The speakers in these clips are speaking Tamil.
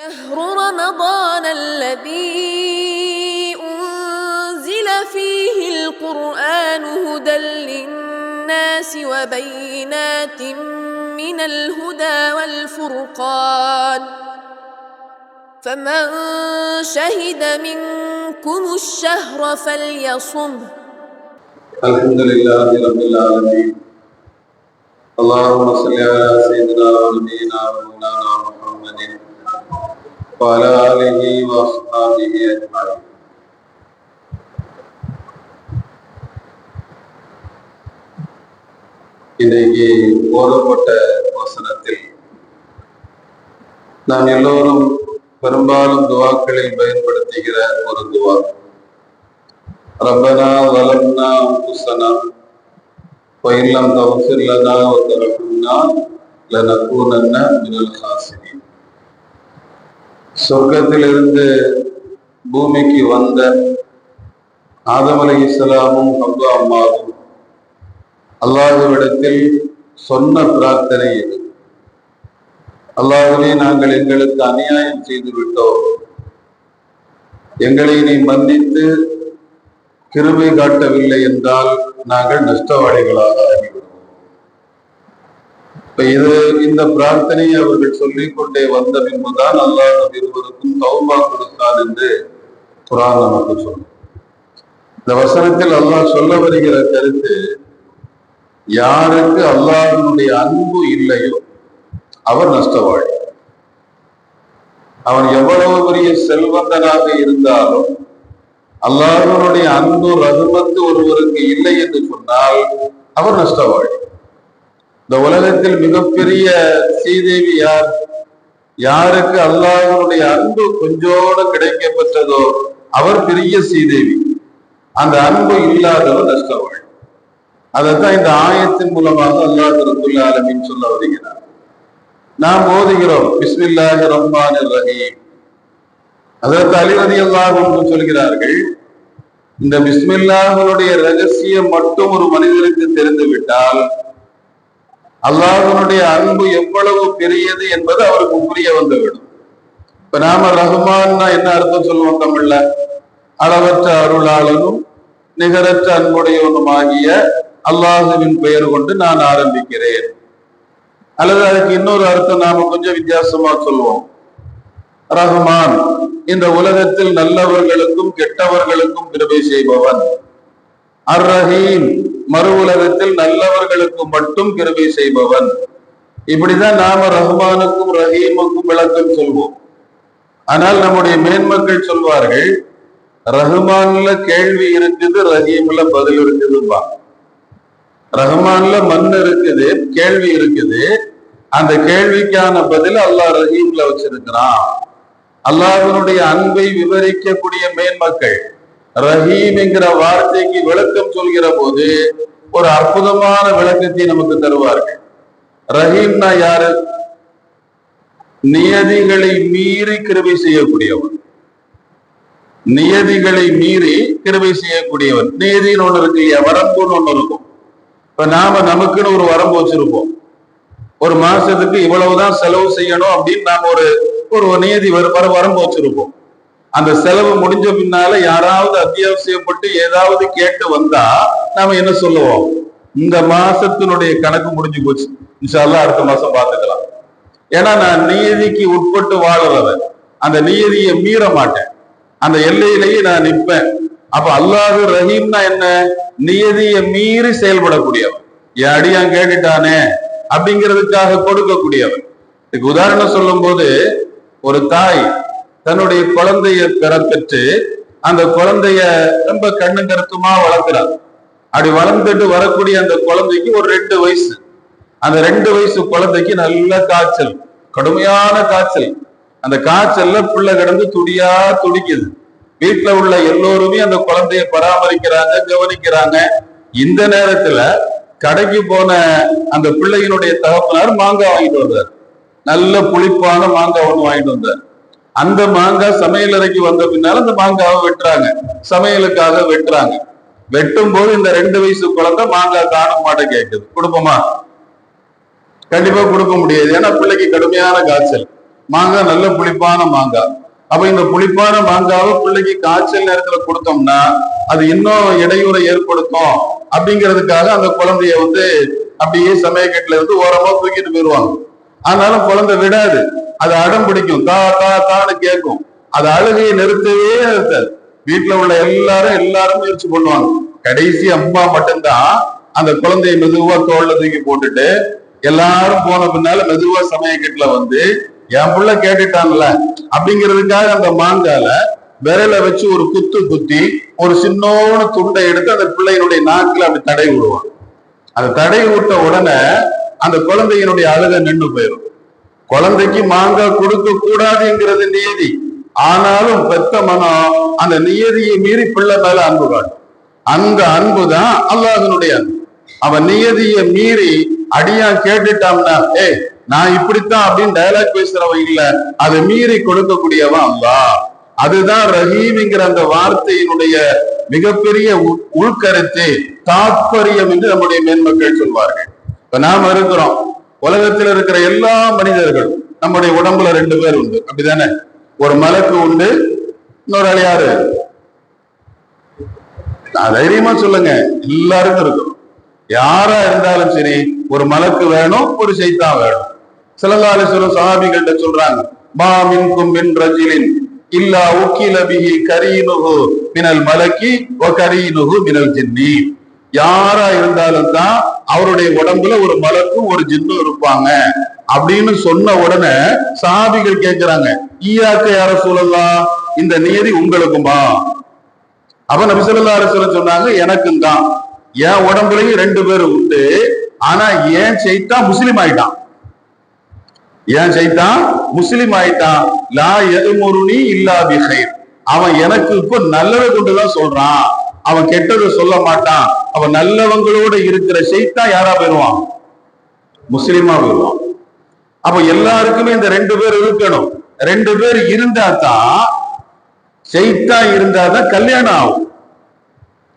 شهر رمضان الذي أنزل فيه القرآن هدى للناس وبينات من الهدى والفرقان فمن شهد منكم الشهر فليصمه. الحمد لله رب العالمين. اللهم صل على سيدنا ونبينا مولانا محمد وعلى آله وأصحابه أجمعين. இன்றைக்கு ஓதப்பட்ட வசனத்தில் நாம் எல்லோரும் பெரும்பாலும் துவாக்களில் பயன்படுத்துகிற ஒரு துவா, ரப்பனா வலம்னா அன்ஃபுஸனா வஇன் லம் தக்ஃபிர் லனா வ தர்ஹம்னா லனகூனன்ன மினல் காசிரீன். சொர்க்கத்திலிருந்து பூமிக்கு வந்த ஆதம் அலைஹிஸ்ஸலாமும் ஹவ்வா அம்மாவும் அல்லாஹ்விடத்தில் சொன்ன பிரார்த்தனை இது. அல்லாஹ்வே, நாங்கள் எங்களுக்கு அநியாயம் செய்து விட்டோம், எங்களை நீ மன்னித்து கிருபை காட்டவில்லை என்றால் நாங்கள் நஷ்டவாளிகளாக ஆகிவிடுவோம். இந்த பிரார்த்தனையை அவர்கள் சொல்லிக் கொண்டே வந்த பின்புதான் அல்லாஹ் இருவருக்கும் தௌபா கொடுத்தான் என்று குர்ஆன் நமக்கு சொல்லும். இந்த வசனத்தில் அல்லாஹ் சொல்ல வருகிற கருத்து, யாருக்கு அல்லாஹ்வினுடைய அன்பு இல்லையோ அவர் நஷ்டவாளி. அவன் எவ்வளவு பெரிய செல்வந்தனாக இருந்தாலும் அல்லாஹ்வினுடைய அன்பு ரஹ்மத்து ஒருவருக்கு இல்லை என்று சொன்னால் அவர் நஷ்டவாளி. இந்த உலகத்தில் மிகப்பெரிய சீதேவி யார்? யாருக்கு அல்லாஹ்வினுடைய அன்பு கொஞ்சோடு கிடைக்க பெற்றதோ அவர் பெரிய சீதேவி. அந்த அன்பு இல்லாதவர் நஷ்டவாளி. அதைத்தான் இந்த ஆயத்தின் மூலமாக அல்லாஹ் ரப்புல் ஆலமீன் சொல்ல வருகிறார். நாம் ஓதுகிறோம் பிஸ்மில்லாஹிர் ரஹ்மானிர் ரஹீம். அதற்கு அலி ரலியல்லாஹு அன்ஹு சொல்கிறார்கள், இந்த பிஸ்மில்லாஹ்வுடைய ரகசியம் மட்டும் ஒரு மனிதனுக்கு தெரிந்து விட்டால் அல்லாஹ்வினுடைய அன்பு எவ்வளவு பெரியது என்பது அவருக்கு புரிய வந்துவிடும். இப்ப நாம ரஹ்மான்னா என்ன அர்த்தம் சொல்லுவோம் தமிழ்ல? அளவற்ற அருளாளனும் நிகரற்ற அன்புடையவனுமாகிய அல்லாஹுவின் பெயர் கொண்டு நான் ஆரம்பிக்கிறேன். அல்லது அதுக்கு இன்னொரு அர்த்தம் நாம கொஞ்சம் வித்தியாசமா சொல்லுவோம். ரஹ்மான், இந்த உலகத்தில் நல்லவர்களுக்கும் கெட்டவர்களுக்கும் கிருபை செய்பவன். அர் ரஹீம், மறு உலகத்தில் நல்லவர்களுக்கு மட்டும் கிருபை செய்பவன். இப்படிதான் நாம ரஹ்மானுக்கும் ரஹீமுக்கும் விளக்கம் சொல்வோம். ஆனால் நம்முடைய மேன்மக்கள் சொல்வார்கள், ரஹ்மான்ல கேள்வி இருக்குது, ரஹீம்ல பதில் இருக்குதுப்பா. ரஹ்மான்ல மண் இருக்குது, கேள்வி இருக்குது, அந்த கேள்விக்கான பதில் அல்லாஹ் ரஹீம்ல வச்சிருக்கிறான். அல்லாஹ்வினுடைய அன்பை விவரிக்கக்கூடிய மேன்மக்கள் ரஹீம் என்கிற வார்த்தைக்கு விளக்கம் சொல்கிற போது ஒரு அற்புதமான விளக்கத்தை நமக்கு தருவார்கள். ரஹீம்னா யாரு? நியதிகளை மீறி கிருபை செய்யக்கூடியவன். நியதிகளை மீறி கிருபை செய்யக்கூடியவன். நியதின்னு ஒண்ணு இருக்கு இல்லையா, வரம்புன்னு ஒண்ணு இருக்கும். இப்ப நாம நமக்குன்னு ஒரு வரம்பு வச்சிருப்போம். ஒரு மாசத்துக்கு இவ்வளவுதான் செலவு செய்யணும் அப்படின்னு நாம ஒரு நியதி வரம்பு வச்சிருப்போம். அந்த செலவு முடிஞ்ச பின்னால யாராவது அத்தியாவசியப்பட்டு ஏதாவது கேட்டு வந்தா நாம என்ன சொல்லுவோம்? இந்த மாசத்தினுடைய கணக்கு முடிஞ்சு போச்சு, இன்ஷா அல்லாஹ் அடுத்த மாசம் பார்த்துக்கலாம். ஏன்னா நான் நியதிக்கு உட்பட்டு வாழறவன், அந்த நியதியை மீற மாட்டேன், அந்த எல்லையிலேயே நான் நிற்பேன். அப்ப அல்லாஹ் ரஹீம்னா என்ன? நியதியை மீறி செயல்படக்கூடியவன். என் அடியான் கேட்டுட்டானே அப்படிங்கிறதுக்காக கொடுக்கக்கூடியவன். இதுக்கு உதாரணம் சொல்லும் போது, ஒரு தாய் தன்னுடைய குழந்தைய பெறப்பெற்று அந்த குழந்தைய ரொம்ப கண்ணு கருத்துமா வளர்க்கிறார். அப்படி வளர்ந்துட்டு வரக்கூடிய அந்த குழந்தைக்கு ஒரு 2 வயசு. அந்த 2 வயசு குழந்தைக்கு நல்ல காய்ச்சல், கடுமையான காய்ச்சல். அந்த காய்ச்சல்ல பிள்ளை கிடந்து துடியா துடிக்குது. வீட்டுல உள்ள எல்லோருமே அந்த குழந்தைய பராமரிக்கிறாங்க, கவனிக்கிறாங்க. இந்த நேரத்துல கடைக்கு போன அந்த பிள்ளையினுடைய தகப்பனார் மாங்காய் வாங்கிட்டு வந்தார். நல்ல புளிப்பான மாங்காய் ஒண்ணு வாங்கிட்டு வந்தார். அந்த மாங்காய் சமையல் அறைக்கு வந்த பின்னால அந்த மாங்காவை வெட்டுறாங்க, சமையலுக்காக வெட்டுறாங்க. வெட்டும் போது இந்த 2 வயசு குழந்தை மாங்காய் காணும் மாட்ட கேட்குது. கொடுப்போமா? கண்டிப்பா கொடுக்க முடியாது. ஏன்னா பிள்ளைக்கு கடுமையான காய்ச்சல். மாங்காய் நல்ல புளிப்பான மாங்காய். அப்ப இந்த புளிப்பான மாங்காவை பிள்ளைக்கு காய்ச்சல் நேரத்துல கொடுத்தோம்னா அது இன்னும் இடையூறை ஏற்படுத்தும் அப்படிங்கிறதுக்காக அந்த குழந்தைய அப்படியே சமயக்கட்டுல ஓரமா தூக்கிட்டு போயிடுவாங்க. ஆனாலும் குழந்தை விடாது, அது அடம் பிடிக்கும், தா தா தான்னு கேட்கும். அது அழுகையை நிறுத்தவே இருக்காது. வீட்டுல உள்ள எல்லாரும் முயற்சி பண்ணுவாங்க. கடைசி அம்மா மட்டும்தான் அந்த குழந்தைய மெதுவா தோல்ல தூக்கி போட்டுட்டு எல்லாரும் போன பின்னால மெதுவா சமயக்கட்டுல என் புள்ள கேட்டுட்டான்ல அப்படிங்கிறதுக்காக அந்த மாங்கால விரல வச்சு ஒரு குத்தி ஒரு சின்னோன்னு துண்டை எடுத்து அந்த பிள்ளையினுடைய நாக்குல அப்படி தடை விடுவான். அந்த தடை விட்ட உடனே அந்த குழந்தையினுடைய அழுகை நின்று போயிடும். குழந்தைக்கு மாங்காய் கொடுக்க கூடாதுங்கிறது நியதி. ஆனாலும் பெத்த மனம் அந்த நியதியை மீறி பிள்ளை மேல அன்பு காட்டும். அந்த அன்பு தான் அல்லாஹ்வினுடைய அன்பு. அவன் நியதியை மீறி அடியா கேட்டுட்டான்னா, நான் இப்படித்தான் அப்படின்னு டயலாக் பேசுறவன் இல்ல, அதை மீறி கொடுக்கக்கூடியவன் அல்லாஹ். அதுதான் ரஹீம்ங்கிற அந்த வார்த்தையினுடைய மிகப்பெரிய உள்கருத்து, தாத்பரியம் என்று நம்முடைய மேன்மக்கள் சொல்வார்கள். இப்ப நாம இருக்கிறோம், உலகத்தில் இருக்கிற எல்லா மனிதர்களும் நம்முடைய உடம்புல 2 பேர் உண்டு, அப்படிதானே? ஒரு மலக்கு உண்டு, இன்னொரு ஆள் யாரு? தைரியமா சொல்லுங்க, எல்லாருக்கும் இருக்கும். யாரா இருந்தாலும் சரி, ஒரு மலக்கு வேணும், ஒரு சைத்தான் வேணும். ஸல்லல்லாஹு அலைஹி வஸல்லம் சஹாபிகள்ட்ட சொல்றாங்க, மா மின்கும் மின் ரஜிலின் இல்லா உக்கில பிஹி கரீனுஹு மினல் மலக்கி வ கரீனுஹு மினல் ஜின்னி. யாரா இருந்தாலும் தான் அவருடைய உடம்புல ஒரு மலக்கும் ஒரு ஜின்னும் இருப்பாங்க அப்படின்னு சொன்ன உடனே சஹாபிகள் கேட்கிறாங்க, ஈயாக்க யா ரசூலல்லாஹ், இந்த நியதி உங்களுக்குமா? அப்ப நபி ஸல்லல்லாஹு அலைஹி வஸல்லம் சொன்னாங்க, எனக்கும் தான். என் உடம்புலயும் 2 பேர் உண்டு. ஆனா ஏன் சைத்தான் முஸ்லிம் ஆயிட்டான். ஏன் சைத்தான் முஸ்லிம் ஆயிட்டான். லா யதுமுருனி இல்லா பிகைர். அவன் எனக்கு இப்ப நல்லதை கொண்டுதான் சொல்றான், அவன் கெட்டதை சொல்ல மாட்டான். அவன் நல்லவங்களோட இருக்கிற சைத்தான் யாரா போயிடுவான்? முஸ்லிமா போயிடுவான். அப்ப எல்லாருக்குமே இந்த 2 பேர் இருக்கணும். 2 பேர் இருந்தா தான், சைத்தான் இருந்தாதான் கல்யாணம் ஆகும்.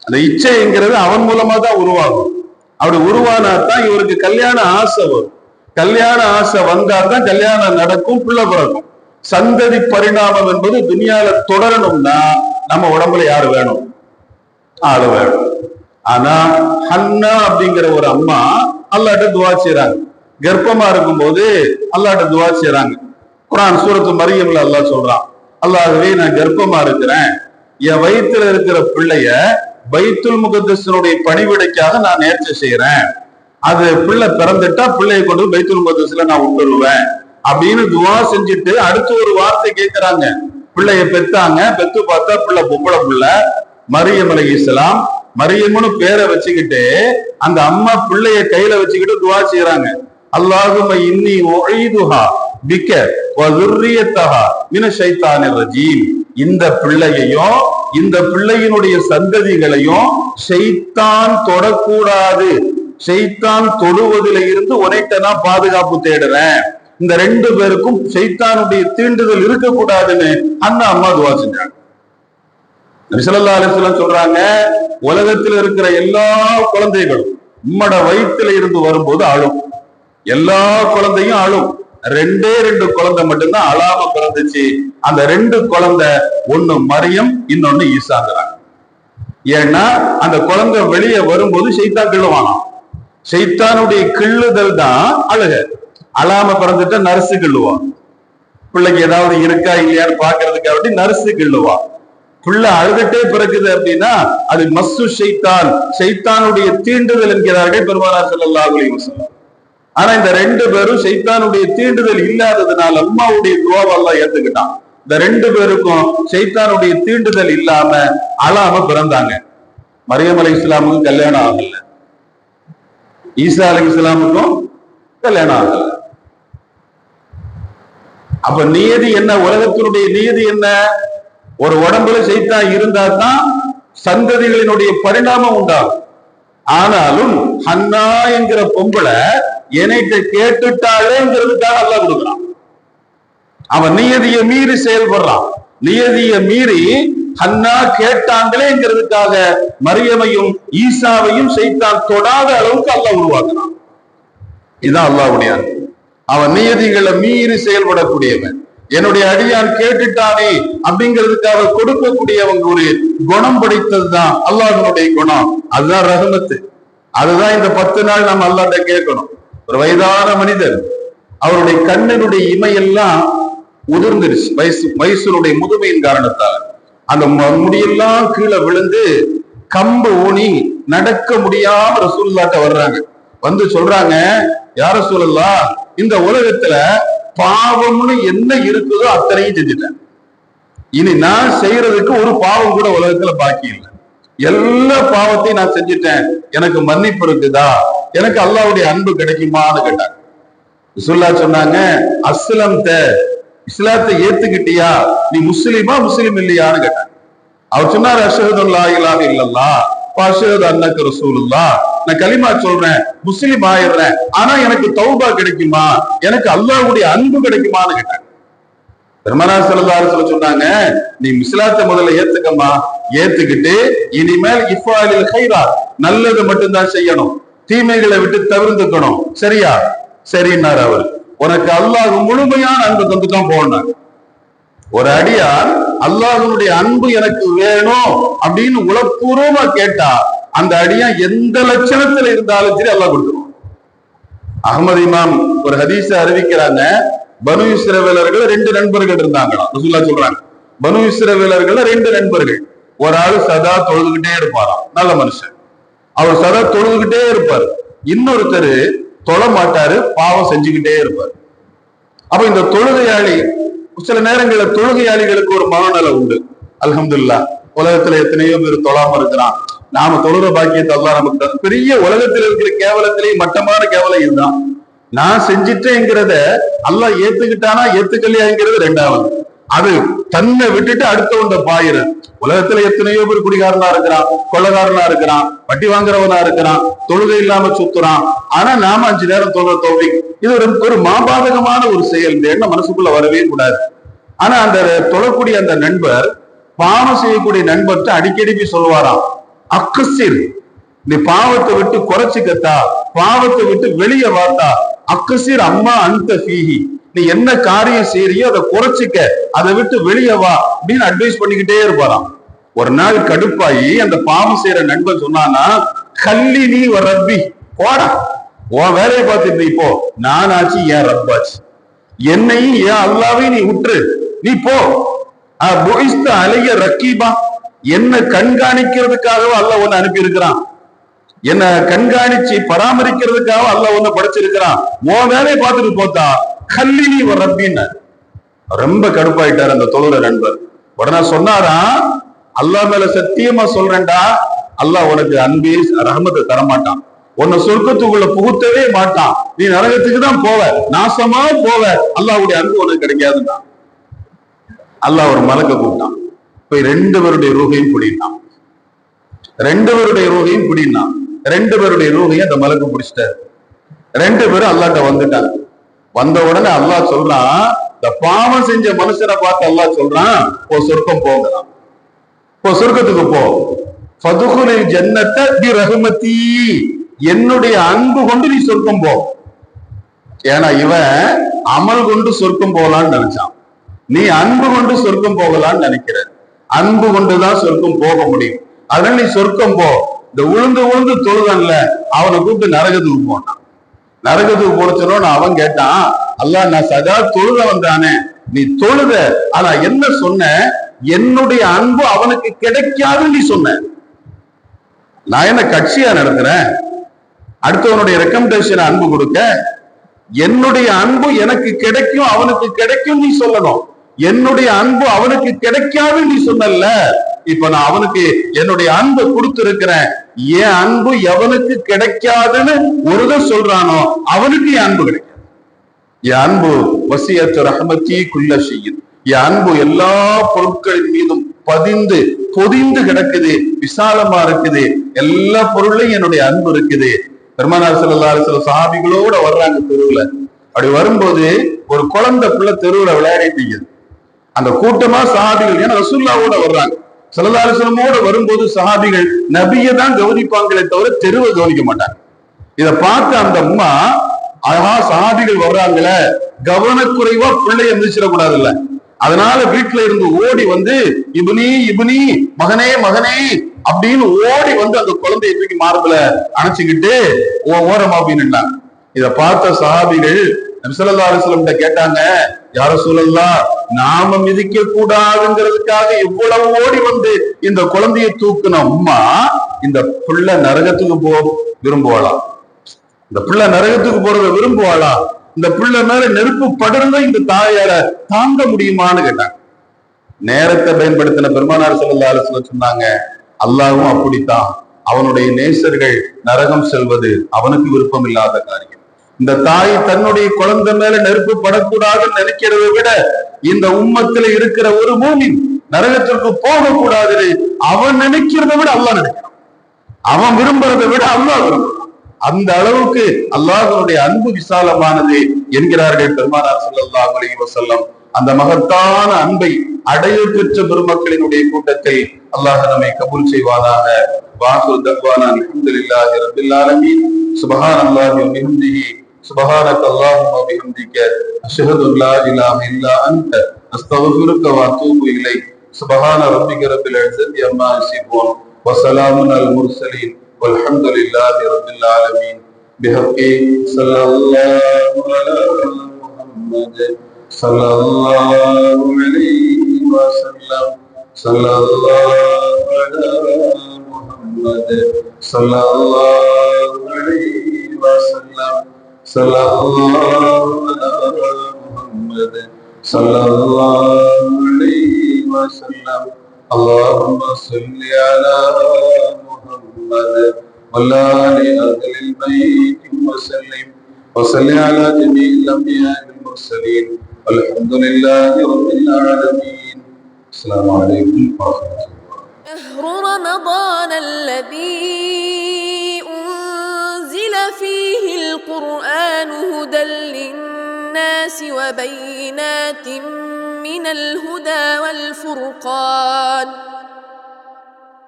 அந்த இச்சைங்கிறது அவன் மூலமா தான் உருவாகும். அப்படி உருவானா தான் இவருக்கு கல்யாண ஆசை வரும். கல்யாண ஆசை வந்தா தான் கல்யாணம் நடக்கும், பிள்ளை பிறக்கும். சந்ததி பரிணாமம் என்பது துனியால தொடரணும்னா நம்ம உடம்புல யாரு வேணும்? ஆளு வேணும். ஆனா ஹன்னா அப்படிங்கிற ஒரு அம்மா அல்லாஹ்ட்ட துஆ செய்றாங்க. கர்ப்பமா இருக்கும்போது அல்லாஹ்ட்ட துஆ செய்றாங்க. குர்ஆன் சூரத்து மரியம்ல அல்லாஹ் சொல்றான், அல்லாஹ்வே நான் கர்ப்பமா இருக்கிறேன், என் வயிற்றுல இருக்கிற பிள்ளைய பைத்துல் முகத்தஸினுடைய பணிவிடைக்காக நான் நேர்ச்சை செய்யறேன். அது பிள்ளை பிறந்துட்டா பிள்ளையை கொண்டு பைத்துல் முகத்தஸ்ல நான் விட்டுருவேன் அப்படின்னு துவா செஞ்சுட்டு அடுத்து ஒரு வார்த்தை கேட்கிறாங்க. பிள்ளைய பெத்தாங்க, பெத்து பார்த்தா பிள்ளை பொம்பளை பிள்ளை, மரியம் அலைஹிஸ்ஸலாம். மரியம்னு பேரை வச்சுக்கிட்டு அந்த அம்மா பிள்ளைய கையில வச்சுக்கிட்டு துவா செய்யறாங்க. அல்லாஹும்ம இன்னி உஈதுஹா பிக்க வ ذُرِّيَّتَهَا மின ஷைத்தானிர் ரஜீம். இந்த பிள்ளையையும் இந்த பிள்ளையினுடைய சந்ததிகளையும் ஷைத்தான் தொடக்கூடாது, ஷைத்தான் தொடுவதில இருந்து உன்னைட்ட நான் பாதுகாப்பு தேடுறேன். இந்த 2 பேருக்கும் ஷைத்தானுடைய தீண்டுதல் இருக்கக்கூடாதுன்னு அந்த அம்மா துவா செஞ்சாங்க. நபி ஸல்லல்லாஹு அலைஹி வஸல்லம் சொல்றாங்க, உலகத்தில் இருக்கிற எல்லா குழந்தைகளும் உம்மட வயிற்றுல இருந்து வரும்போது அழும். எல்லா குழந்தையும் அழும். 2 குழந்தை மட்டும்தான் அழாம பிறந்துச்சு. அந்த 2 குழந்தை, ஒண்ணு மரியம், இன்னொன்னு ஈசாங்கிறாங்க. ஏன்னா அந்த குழந்தை வெளியே வரும்போது ஷைத்தான் கிள்ளுவானாம். ஷைத்தானுடைய கிள்ளுதல் தான் அழுக. அழாம பிறந்துட்டா நர்சு கிள்ளுவான். பிள்ளைக்கு ஏதாவது இருக்கா இல்லையான்னு பாக்குறதுக்காக நர்சு கிள்ளுவான். பிள்ளை அழுதுட்டே பிறகுது அப்படின்னா அது மஸ்ஸு ஷைத்தான், ஷைத்தானுடைய தீண்டுதல் என்கிறார்கள் பெருமானார் ஸல்லல்லாஹு அலைஹி வஸல்லம். ஆனா இந்த 2 பேரும் ஷைத்தானுடைய தீண்டுதல் இல்லாததுனால அம்மாவுடைய துஆவை அல்லாஹ் ஏத்துக்கிட்டான். இந்த 2 பேருக்கும் ஷைத்தானுடைய தீண்டுதல் இல்லாம அழாம பிறந்தாங்க. மரியம் அலைஹிஸ்ஸலாமுக்கும் கல்யாணம் ஆகல, ஈசா அலைஹிஸ்ஸலாமுக்கும் கல்யாணம் ஆகல. அப்ப நியதி என்ன? உலகத்தினுடைய நியதி என்ன? ஒரு உடம்புல ஷைத்தான் இருந்தா தான் சந்ததிகளினுடைய பரிணாமம் உண்டாகும். ஆனாலும் ஹன்னா என்கிற பொம்பளை என்னைட்ட கேட்டுட்டாளேங்கிறதுக்காக அல்லாஹ் கொடுக்குறான். அவன் நியதியை மீறி செயல்படுறான். நியதியை மீறி ஹன்னா கேட்டாங்களேங்கிறதுக்காக மரியமையும் ஈசாவையும் ஷைத்தான் தொடாத அளவுக்கு அல்லாஹ் உருவாக்குறான். இதுதான் அல்லாஹ்வுடைய அன்பு. அவன் நியதிகளை மீறி செயல்படக்கூடியவன். என்னுடைய அடியான் கேட்டுட்டானே அப்படிங்கிறதுக்காக கொடுக்கக்கூடியவங்க ஒரு குணம் படைத்ததுதான் அல்லாஹ்வுடைய குணம். அதுதான் ரஹமத்து. அதுதான் இந்த 10 நாள் நம்ம அல்லாஹ்ட்ட கேட்கணும். ஒரு வயதான மனிதர், அவருடைய கண்ணினுடைய இமையெல்லாம் உதிர்ந்துருச்சு, வயசுடைய முதுமையின் காரணத்தால். அந்த முடியெல்லாம் கீழே விழுந்து கம்பு ஊனி நடக்க முடியாம ரசூலுல்லாஹ்ட்ட வர்றாங்க. வந்து சொல்றாங்க, யா ரசூலல்லாஹ், இந்த உலகத்துல பாவம்னு என்ன இருக்குதோ அத்தனையும் செஞ்சுட்டேன். இனி நான் செய்யறதுக்கு ஒரு பாவம் கூட உலகத்துல பாக்கி இல்லை. எல்லா பாவத்தையும் நான் செஞ்சுட்டேன், எனக்கு மன்னிப்பு இருக்குதா, எனக்கு அல்லாஹ்வுடைய அன்பு கிடைக்குமான்னு கேட்டாங்க. ரசூலுல்லாஹ் சொன்னாங்க, இஸ்லாத்தை ஏத்துக்கிட்டியா, நீ முஸ்லிமா முஸ்லிம் இல்லையான்னு கேட்டாங்க. அவர் சொன்னார், அஷ்ஹது அல்லா இலாஹ இல்லல்லாஹ் வ அஷ்ஹது அன்னக ரசூலுல்லாஹ், நான் கலிமா சொல்றேன், முஸ்லிம் ஆயிடுறேன், ஆனா எனக்கு தௌபா கிடைக்குமா, எனக்கு அல்லாஹ்வுடைய அன்பு கிடைக்குமான்னு கேட்டாங்க. பெருமானார் ஸல்லல்லாஹு அலைஹி வஸல்லம் சொன்னாங்க, நீ இஸ்லாத்தை முதல்ல ஏத்துக்கமா, ஏத்துக்கிட்டு இனிமேல் இஃபாலில் கைராத், நல்லது மட்டும்தான் செய்யணும், தீமைகளை விட்டு தவிர்த்துக்கணும், சரியா? சரின்னார் அவர். உனக்கு அல்லாஹ் முழுமையான அன்பு தந்துதான் போனாங்க. ஒரு அடியார் அல்லாஹ்வுடைய அன்பு எனக்கு வேணும் அப்படின்னு உளப்பூர்வமா கேட்டா, அந்த அடியான் எந்த லட்சணத்துல இருந்தாலும் சரி அல்லாஹ் கொடுத்துருவான். அஹ்மது இமாம் ஒரு ஹதீஸ அறிவிக்கிறாங்க, பனு இஸ்ரவேலர்கள் 2 நண்பர்கள் இருந்தாங்களாம். ரசூலுல்லாஹ் சொல்றாங்க, பனு இஸ்ரவேலர்கள் 2 நண்பர்கள். ஒரு ஆளு சதா தொழுதுகிட்டே இருப்பாராம், நல்ல மனுஷன், அவர் சதா தொழுதுகிட்டே இருப்பாரு. இன்னொருத்தர் தொழ மாட்டாரு, பாவம் செஞ்சுக்கிட்டே இருப்பாரு. அப்ப இந்த தொழுகையாளி, சில நேரங்களில் தொழுகையாளிகளுக்கு ஒரு மனநலம் உண்டு. அல்ஹம்துலில்லாஹ், உலகத்துல எத்தனையோ பேர் தொழாம இருக்கிறான், நாம தொழுற பாக்கியத்தை அல்லாஹ் நமக்கு தரும். பெரிய உலகத்தில் இருக்கிற கேவலத்திலேயே மட்டமான கேவலம் இதுதான். நான் செஞ்சிட்டேங்கிறத அல்லாஹ் ஏத்துக்கிட்டானா ஏத்துக்கலையாங்கிறது 2வது. அது தன்னை விட்டுட்டு அடுத்தவண்ட பாயிர. உலகத்துல எத்தனையோ பேர் குடிகாரனா இருக்கிறான், கொள்ளக்காரனா இருக்கிறான், வட்டி வாங்குறவனா இருக்கிறான், தொழுகை இல்லாம சுத்துறான். ஆனா நாம 5 நேரம் தொழுற தௌஃபீக், இது ஒரு மாபாதகமான ஒரு செயல். இந்த எண்ணம் மனசுக்குள்ள வரவே கூடாது. ஆனா அந்த தொழக்கூடிய அந்த நண்பர், பாவம் செய்யக்கூடிய நண்பர்கிட்ட அடிக்கடி போய் சொல்லுவாராம், அக்குசிர், நீ பாவத்தை விட்டு குறைச்சிக்கத்தா, பாவத்தை விட்டு வெளியே வாத்தா, அக்குசிர் அம்மா அந்த ஃபீஹி, நீ என்ன காரியம் செய்யறியோ அதை குறைச்சிக்க, அதை விட்டு வெளியே வா அப்படின்னு அட்வைஸ் பண்ணிக்கிட்டே இருப்பாராம். ஒரு நாள் கடுப்பாயி அந்த பாவம் செய்யற நண்பன் சொன்னானா, கல்லி நீ ஒரு ரப்பி, போடா, உன் வேலையை பார்த்துட்டு இப்போ நானாச்சு ஏன் ரப்பாச்சு, என்னையும் ஏன் அல்லாவையும் நீ விட்டுரு, நீ போ. அலைய ரக்கீபா, என்ன கண்காணிக்கிறதுக்காக அல்லாஹ் ஒன்னு அனுப்பி இருக்கிறான், என்ன கண்காணிச்சு பராமரிக்கிறதுக்காக அல்லாஹ் ஒன்னு படைச்சிருக்கிறான், உன் வேலையை பார்த்துட்டு போத்தா, கல்லினி ஒரு ரப்பின்னு. ரொம்ப கடுப்பாயிட்டார் அந்த தொழுற நண்பர். உடனே சொன்னாரா, அல்லாஹ் மேல சத்தியமா சொல்றேன்டா, அல்லாஹ் உனக்கு அன்பே ரஹமத்தை தரமாட்டான், உன்னை சொர்க்கத்துக்குள்ள புகுத்தவே மாட்டான், நீ நரகத்துக்கு தான் போவ, நாசமா போவ, அல்லாஹ்வுடைய அன்பு உனக்கு கிடைக்காதுன்னா. அல்லாஹ் ஒரு மலக்க கூப்பிட்டான், போய் 2 பேருடைய ரூகையும் பிடினான். 2 பேருடைய ரூகையும் பிடினான். 2 பேருடைய ரூகையும் அந்த மலக்கு பிடிச்சிட்டாரு. 2 பேரும் அல்லாஹ்ட்ட வந்துட்டாங்க. வந்த உடனே அல்லாஹ் சொல்றான், இந்த பாவம் செஞ்ச மனுஷனை பார்த்து அல்லாஹ் சொல்றான், போ சொர்க்கம் போகலாம், போ சொர்க்கத்துக்கு போ, ஃபதுகுலில் ஜன்னத்த பி ரஹ்மதி, என்னுடைய அன்பு கொண்டு நீ சொர்க்கம் போ. ஏன்னா இவன் அமல் கொண்டு சொர்க்கம் போகலான்னு நினைச்சான், நீ அன்பு கொண்டு சொர்க்கம் போகலான்னு நினைக்கிற. அன்பு கொண்டுதான் சொர்க்கம் போக முடியும், அதனால நீ சொர்க்கம் போ. இந்த உழுந்து தொழுதன்ல, அவனை கூப்பிட்டு நரகத்துக்கு போனான். நரகத்துக்கு போனச்சனோன்னு அவன் கேட்டான், அல்லாஹ் நான் சதா தொழுத வந்தானே, நீ தொழுத, ஆனா என்ன சொன்ன, என்னுடைய அன்பு அவனுக்கு கிடைக்காதுன்னு நீ சொன்ன. நான் என்ன கட்சியா நடத்துறேன், அடுத்தவனுடைய ரெக்கமெண்டேஷன் அன்பு கொடுக்க? என்னுடைய அன்பு எனக்கு கிடைக்கும், அவனுக்கு கிடைக்கும் நீ சொல்லணும். என்னுடைய அன்பு அவனுக்கு கிடைக்காதுன்னு நீ சொன்னல, இப்ப நான் அவனுக்கு என்னுடைய அன்பை கொடுத்திருக்கிறேன். என் அன்பு எவனுக்கு கிடைக்காதுன்னு ஒருவர் சொல்றானோ அவனுக்கு என் அன்பு கிடைக்காது. என் அன்பு வசியத்து ரஹமத்தி குல்ல ஷைஇன், என் அன்பு எல்லா பொருட்களின் மீதும் பொதிந்து கிடக்குது, விசாலமா இருக்குது, எல்லா பொருளையும் என்னுடைய அன்பு இருக்குது. பெருமானார் ஸல்லல்லாஹு அலைஹி வஸல்லம் சஹாபிகளோட வர்றாங்க தெருவுல. அப்படி வரும்போது ஒரு குழந்தை பிள்ளை தெருவுல விளையாடிட்டு இருக்குது. அந்த கூட்டமா சஹாபிகள், ஏன்னா ரசூலுல்லாஹோட வர்றாங்க, ஸல்லல்லாஹு அலைஹி வஸல்லமோட வரும்போது சஹாபிகள் நபியை தான் கவனிப்பாங்களே தவிர தெருவை கவனிக்க மாட்டாங்க. இதை பார்த்து அந்த அம்மா அழகா சஹாபிகள் வர்றாங்களே, கவனக்குறைவா பிள்ளை எந்திரிச்சிடக்கூடாதுல்ல. அதனால வீட்டுல இருந்து ஓடி வந்து இப்னி இப்னி, மகனே மகனே அப்படின்னு ஓடி வந்து அந்த குழந்தையை தூக்கி மார்புல அணைச்சுக்கிட்டு ஓரமா அப்படின்னு இத பார்த்த சஹாபிகள் நபி ஸல்லல்லாஹு அலைஹி வஸல்லம் கேட்டாங்க, யா ரசூலல்லாஹ், நாம மிதிக்க கூடாதுங்கிறதுக்காக எவ்வளவு ஓடி வந்து இந்த குழந்தையை தூக்குன உம்மா இந்த பிள்ளை நரகத்துக்கு விரும்புவாளா? இந்த பிள்ளை நரகத்துக்கு போறத விரும்புவாளா? இந்த பிள்ளை மேல நெருப்பு படர்ந்த இந்த தாயார தாங்க முடியுமான்னு கேட்டாங்க. நேரத்தை பயன்படுத்தின பெருமானார் ஸல்லல்லாஹு அலைஹி வஸல்லம் சொன்னாங்க, அல்லாஹ்வும் அப்படித்தான், அவனுடைய நேசர்கள் நரகம் செல்வது அவனுக்கு விருப்பம் இல்லாத காரியம். இந்த தாய் தன்னுடைய குழந்தை மேல நெருப்பு படக்கூடாதுன்னு நினைக்கிறத விட இந்த உம்மத்துல இருக்கிற ஒரு மூமின் நரகத்திற்கு போகக்கூடாது அவன் நினைக்கிறத விட அல்லாஹ் நினைக்கிறான். அவன் விரும்புறதை விட அல்லாஹ் விரும்புறான். அந்த அளவுக்கு அல்லாஹ்வுடைய அன்பு விசாலமானது என்கிறார்கள் பெருமானார் ஸல்லல்லாஹு அலைஹி வஸல்லம். அந்த மகத்தான அன்பை அடைய பெற்ற பெருமக்களினுடைய கூட்டத்தில் அல்லாஹ் நம்மை கபூல் செய்வானாக. வாஹிரு தஅவானா அல்ஹம்துலில்லாஹி ரப்பில் ஆலமீன். சுப்ஹானல்லாஹி வ பிஹம்திஹி, சுப்ஹானக அல்லாஹும்ம வ பிஹம்திக, அஷ்ஹது அல்லா இலாஹ இல்லா அன்த, அஸ்தக்ஃபிருக வ அத்தூபு இலைக். சுப்ஹான ரப்பிக ரப்பில் இஸ்ஸத்தி அம்மா யசிஃபூன், வ ஸலாமுன் அலல் முர்ஸலீன், வல்ஹம்துலில்லாஹி ரப்பில் ஆலமீன். பிஹக்கி ஸல்லல்லாஹு அலா முஹம்மத் ஸல்லல்லாஹு அலைஹி வஸல்லம், ஸல்லல்லாஹு அலா முஹம்மத் ஸல்லல்லாஹு அலைஹி வஸல்லம், ஸல்லல்லாஹு அலா முஹம்மத் ஸல்லல்லாஹு அலைஹி வஸல்லம். اللهم صل على محمد وعلى آل البيت وسلم، وصل على جميع الأنبياء والمرسلين، والحمد لله رب العالمين. السلام عليكم ورحمة الله. شهر رمضان الذي أنزل فيه القرآن هدى للناس وبينات من الهدى والفرقان،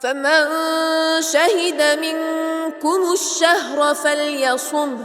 فمن شهد منكم الشهر فليصمه